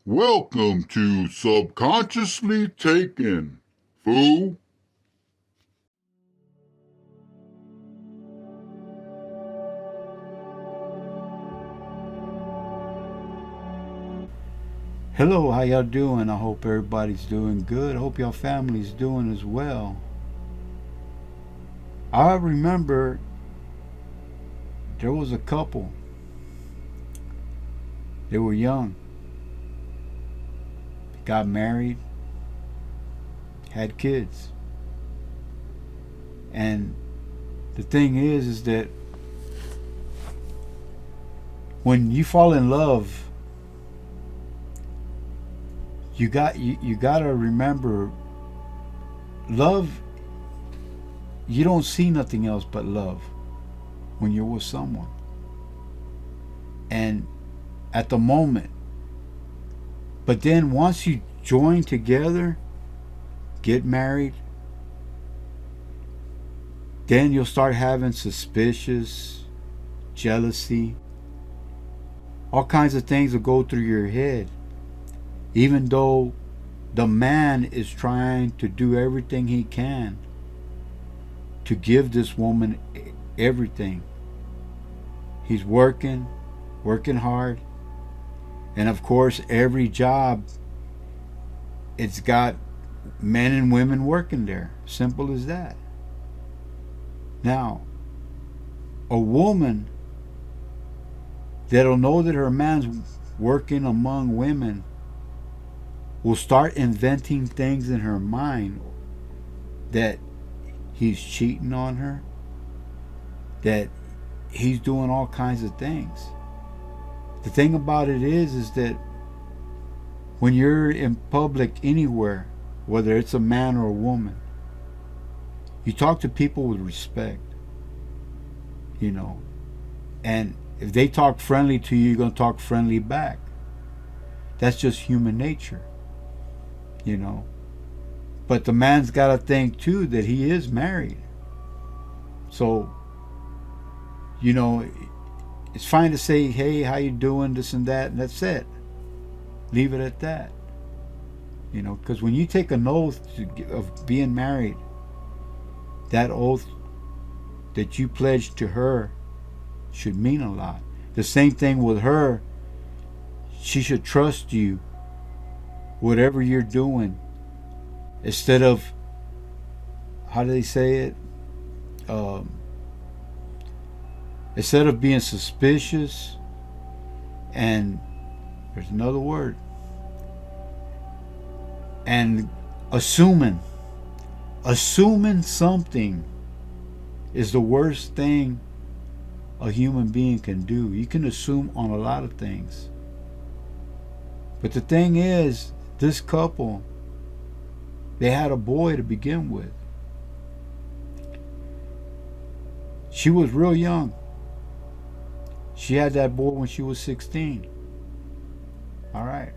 Welcome to Subconsciously Taken, fool. Hello, how y'all doing? I hope everybody's doing good. I hope y'all family's doing as well. I remember there was a couple. They were young, got married, had kids. And the thing is that when you fall in love, you gotta remember love. You don't see nothing else but love when you're with someone. And at the moment, but then once you join together, get married, then you'll start having suspicious, jealousy, all kinds of things will go through your head. Even though the man is trying to do everything he can to give this woman everything. He's working hard. And of course, every job, it's got men and women working there. Simple as that. Now, a woman that'll know that her man's working among women will start inventing things in her mind that he's cheating on her, that he's doing all kinds of things. The thing about it is that when you're in public anywhere, whether it's a man or a woman, you talk to people with respect, you know. And if they talk friendly to you, you're going to talk friendly back. That's just human nature, you know. But the man's got to think too that he is married. So, you know, it's fine to say, hey, how you doing, this and that, and that's it. Leave it at that. You know, because when you take an oath of being married, that oath that you pledged to her should mean a lot. The same thing with her. She should trust you, whatever you're doing, instead of, how do they say it? Um, Instead of being suspicious, and there's another word, and assuming something is the worst thing a human being can do. You can assume on a lot of things. But the thing is, this couple, they had a boy to begin with. She was real young. She had that boy when she was 16. All right.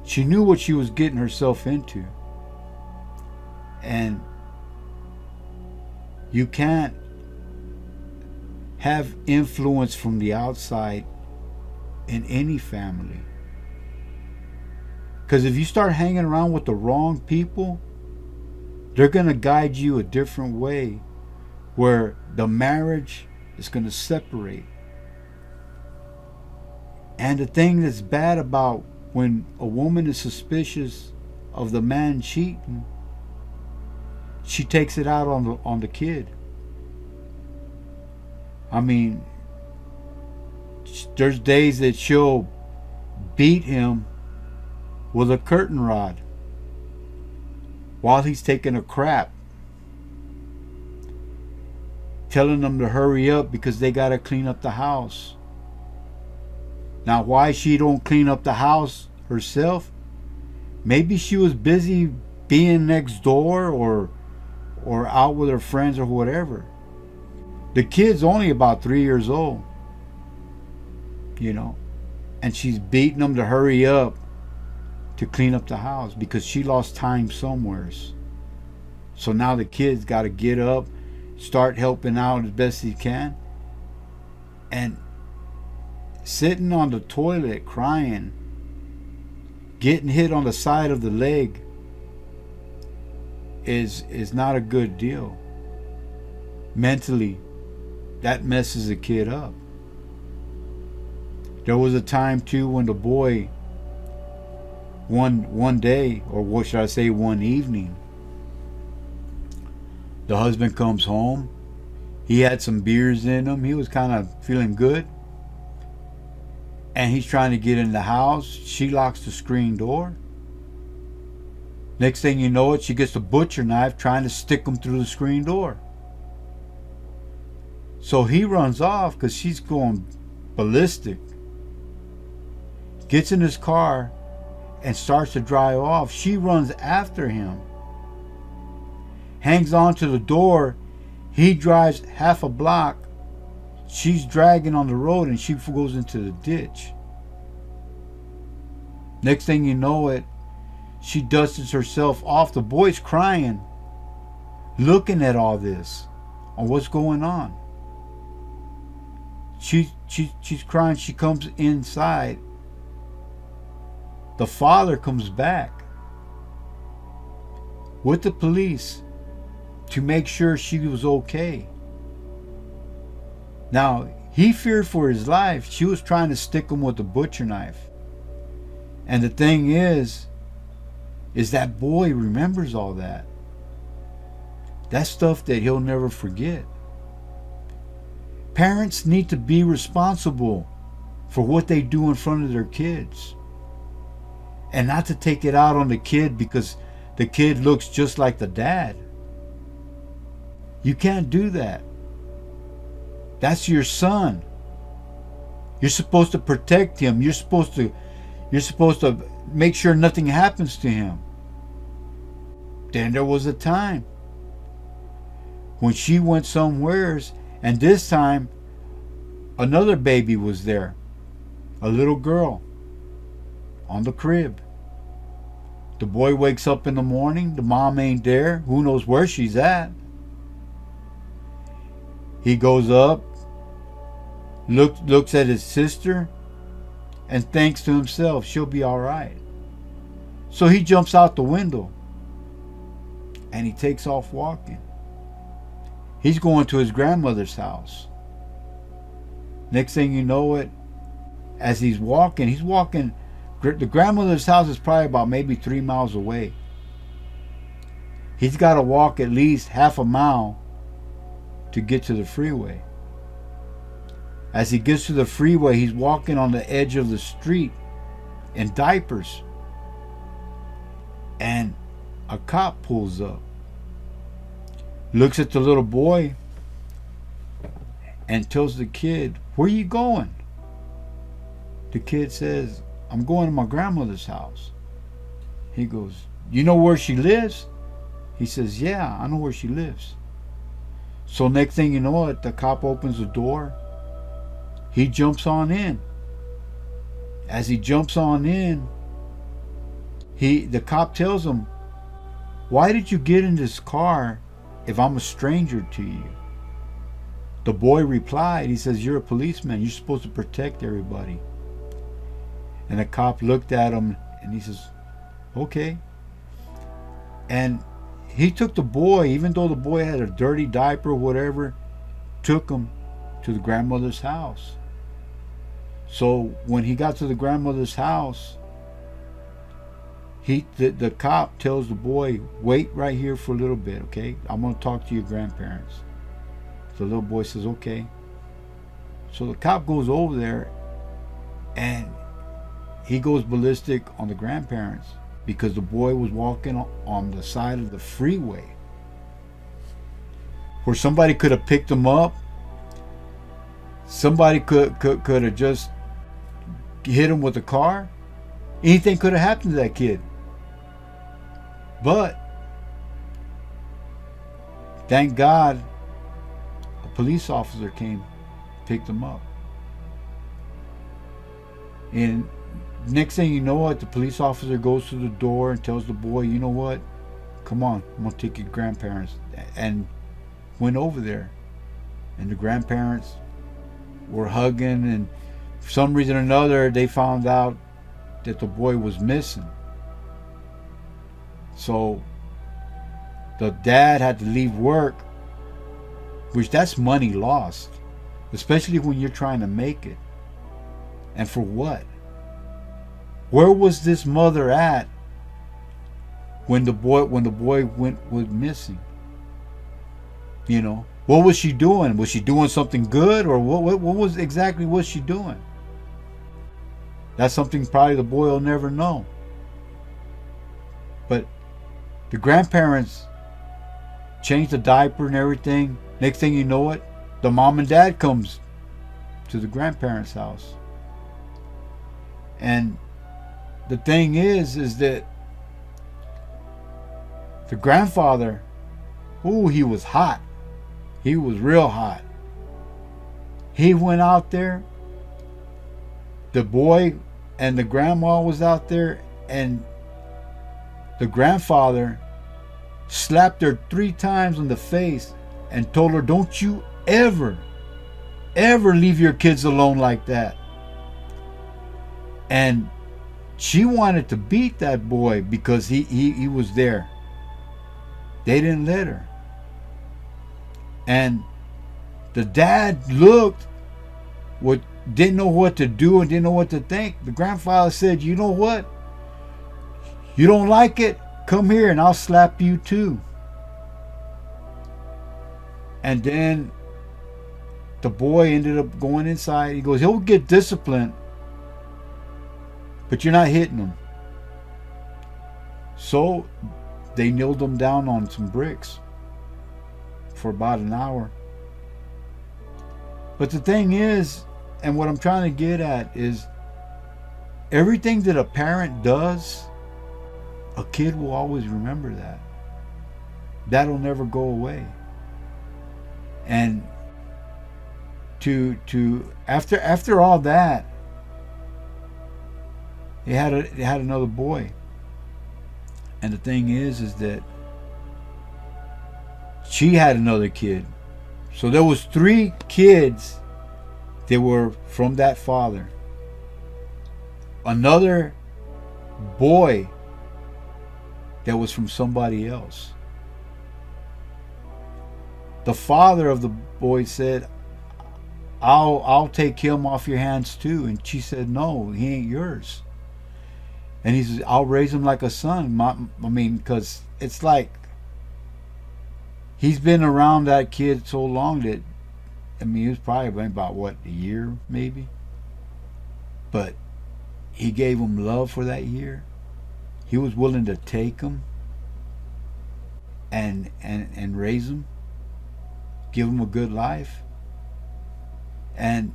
She knew what she was getting herself into. And you can't have influence from the outside in any family. Because if you start hanging around with the wrong people, they're going to guide you a different way where the marriage is going to separate. And the thing that's bad about when a woman is suspicious of the man cheating, she takes it out on the kid. I mean, there's days that she'll beat him with a curtain rod while he's taking a crap, telling them to hurry up because they got to clean up the house. Now, why she don't clean up the house herself? Maybe she was busy being next door or out with her friends or whatever. The kid's only about 3 years old, you know, and she's beating them to hurry up to clean up the house because she lost time somewheres. So now the kid's got to get up, start helping out as best he can, and sitting on the toilet crying Getting hit on the side of the leg is not a good deal. Mentally, that messes a kid up. There was a time too when the boy, one day, or what should I say, one evening, the husband comes home. He had some beers in him. He was kind of feeling good. And he's trying to get in the house. She locks the screen door. Next thing you know it, she gets a butcher knife trying to stick him through the screen door. So he runs off because she's going ballistic. Gets in his car and starts to drive off. She runs after him. Hangs on to the door. He drives half a block. She's dragging on the road and she goes into the ditch. Next thing you know it, she dusts herself off. The boy's crying, looking at all this, on what's going on. She's crying. She comes inside. The father comes back with the police to make sure she was okay. Now, he feared for his life. She was trying to stick him with a butcher knife. And the thing is that boy remembers all that. That's stuff that he'll never forget. Parents need to be responsible for what they do in front of their kids. And not to take it out on the kid because the kid looks just like the dad. You can't do that. That's your son. You're supposed to protect him. You're supposed to make sure nothing happens to him. Then there was a time when she went somewheres, and this time another baby was there. A little girl on the crib. The boy wakes up in the morning. The mom ain't there. Who knows where she's at? He goes up, looks at his sister, and thinks to himself, she'll be all right. So he jumps out the window and he takes off walking. He's going to his grandmother's house. Next thing you know it, as he's walking, the grandmother's house is probably about maybe 3 miles away. He's got to walk at least half a mile to get to the freeway. As he gets to the freeway, he's walking on the edge of the street in diapers. And a cop pulls up, looks at the little boy, and tells the kid, "Where you going?" The kid says, "I'm going to my grandmother's house." He goes, "You know where she lives?" He says, "Yeah, I know where she lives." So next thing you know it, the cop opens the door. He jumps on in. As he jumps on in, the cop tells him, "Why did you get in this car if I'm a stranger to you?" The boy replied, he says, "You're a policeman. You're supposed to protect everybody." And the cop looked at him and he says, "Okay." And he took the boy, even though the boy had a dirty diaper or whatever, took him to the grandmother's house. So when he got to the grandmother's house, the cop tells the boy, "Wait right here for a little bit, okay? I'm going to talk to your grandparents." The little boy says, "Okay." So the cop goes over there and he goes ballistic on the grandparents because the boy was walking on the side of the freeway where somebody could have picked him up. Somebody could have just hit him with a car. Anything could have happened to that kid. But thank God a police officer came, picked him up. And next thing you know it, the police officer goes to the door and tells the boy, "You know what? Come on, I'm going to take your grandparents." And went over there. And the grandparents were hugging, and for some reason or another, they found out that the boy was missing. So the dad had to leave work, which that's money lost, especially when you're trying to make it. And for what? Where was this mother at when the boy was missing? You know, what was she doing? Was she doing something good, or what was exactly was she doing? That's something probably the boy will never know. But the grandparents changed the diaper and everything. Next thing you know it, the mom and dad comes to the grandparents' house. And the thing is that the grandfather, he was hot. He was real hot. He went out there. The boy and the grandma was out there, and the grandfather slapped her 3 times on the face and told her, "Don't you ever leave your kids alone like that." And she wanted to beat that boy because he was there. They didn't let her. And the dad looked, didn't know what to do and didn't know what to think. The grandfather said, "You know what? You don't like it? Come here and I'll slap you too." And then the boy ended up going inside. He goes, "He'll get disciplined, but you're not hitting him." So they nailed him down on some bricks for about an hour. But the thing is, and what I'm trying to get at is, everything that a parent does, a kid will always remember that. That'll never go away. And after all that, they had another boy. And the thing is that she had another kid. So there was 3 kids that were from that father. Another boy that was from somebody else. The father of the boy said, I'll take him off your hands too. And she said, "No, he ain't yours." And he says, "I'll raise him like a son." Because it's like, he's been around that kid so long that, he was probably about, a year maybe? But he gave him love for that year. He was willing to take him and raise him, give him a good life. And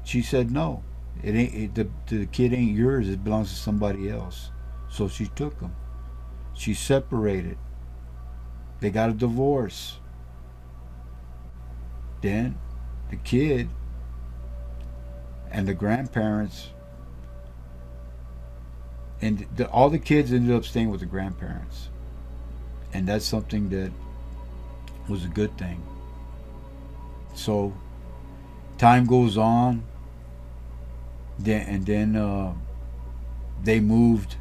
she said, "No, the kid ain't yours. It belongs to somebody else." So she took him. She separated. They got a divorce. Then the kid and the grandparents, and all the kids ended up staying with the grandparents. And that's something that was a good thing. So time goes on, then they moved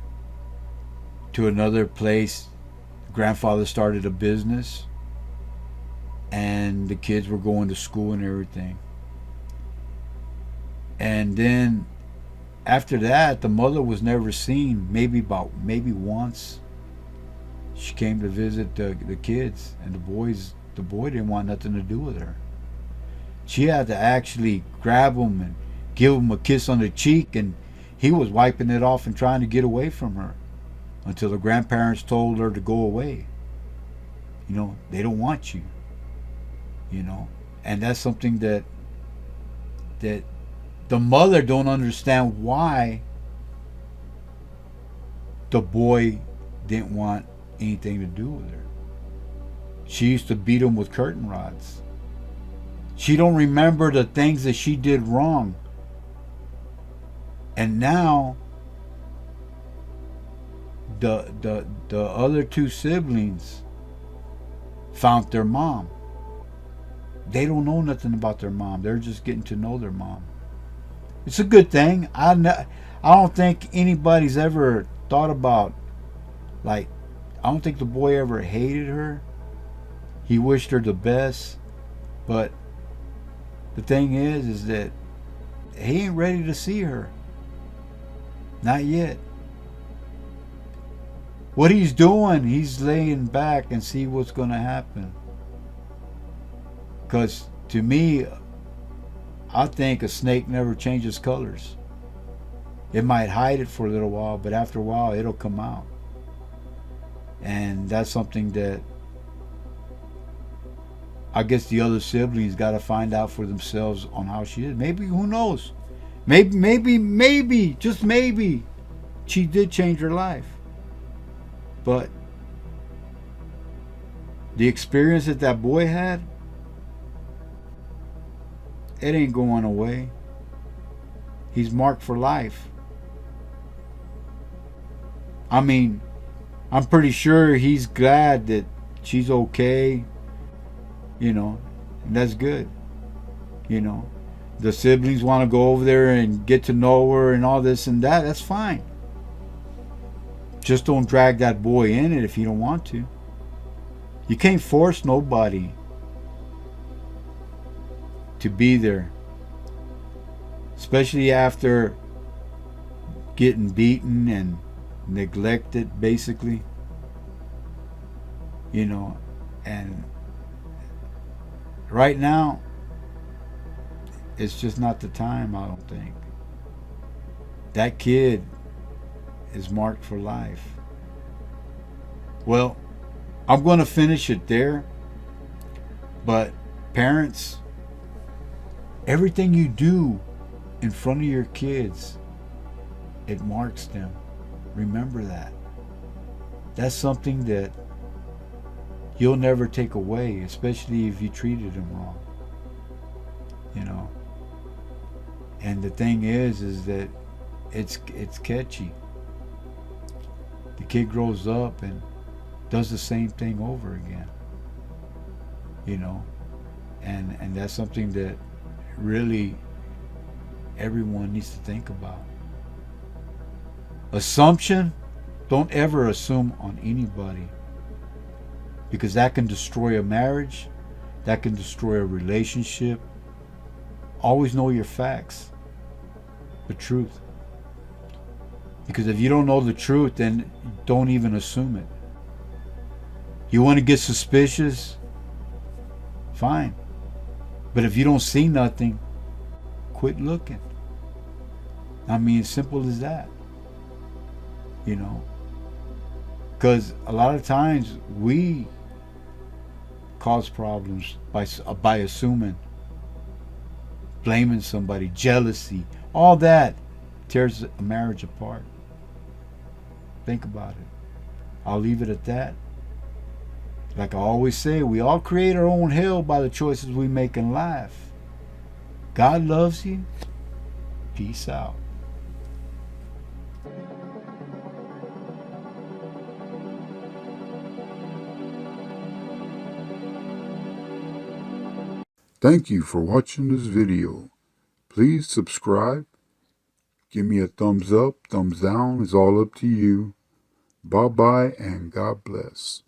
to another place. Grandfather started a business, and the kids were going to school and everything. And then after that, the mother was never seen. Maybe once she came to visit the kids, and the boy didn't want nothing to do with her. She had to actually grab him and give him a kiss on the cheek, and he was wiping it off and trying to get away from her, until the grandparents told her to go away. They don't want you. And that's something that the mother don't understand, why the boy didn't want anything to do with her. She used to beat him with curtain rods. She don't remember the things that she did wrong. And now the other 2 siblings found their mom. They don't know nothing about their mom. They're just getting to know their mom. It's a good thing. I don't think anybody's ever thought about, like, I don't think the boy ever hated her. He wished her the best, but the thing is that he ain't ready to see her. Not yet. What he's doing, he's laying back and see what's going to happen. Because to me, I think a snake never changes colors. It might hide it for a little while, but after a while, it'll come out. And that's something that I guess the other siblings got to find out for themselves on how she is. Maybe, who knows? Maybe, just maybe, she did change her life. But the experience that that boy had, it ain't going away. He's marked for life. I mean, I'm pretty sure he's glad that she's okay, you know, and that's good. You know, the siblings want to go over there and get to know her and all this and that. That's fine. Just don't drag that boy in it if you don't want to. You can't force nobody to be there, especially after getting beaten and neglected, basically. You know, and right now, it's just not the time, I don't think. That kid is marked for life. Well, I'm going to finish it there. But parents, everything you do in front of your kids, it marks them. Remember that. That's something that you'll never take away, especially if you treated them wrong. You know. And the thing is that it's catchy. The kid grows up and does the same thing over again. You know, and that's something that really everyone needs to think about. Assumption, don't ever assume on anybody, because that can destroy a marriage, that can destroy a relationship. Always know your facts, the truth. Because if you don't know the truth, then don't even assume it. You want to get suspicious? Fine. But if you don't see nothing, quit looking. I mean, simple as that. You know? Because a lot of times we cause problems by assuming, blaming somebody, jealousy, all that tears a marriage apart. Think about it. I'll leave it at that. Like I always say, we all create our own hell by the choices we make in life. God loves you. Peace out. Thank you for watching this video. Please subscribe. Give me a thumbs up, thumbs down. It's all up to you. Bye-bye and God bless.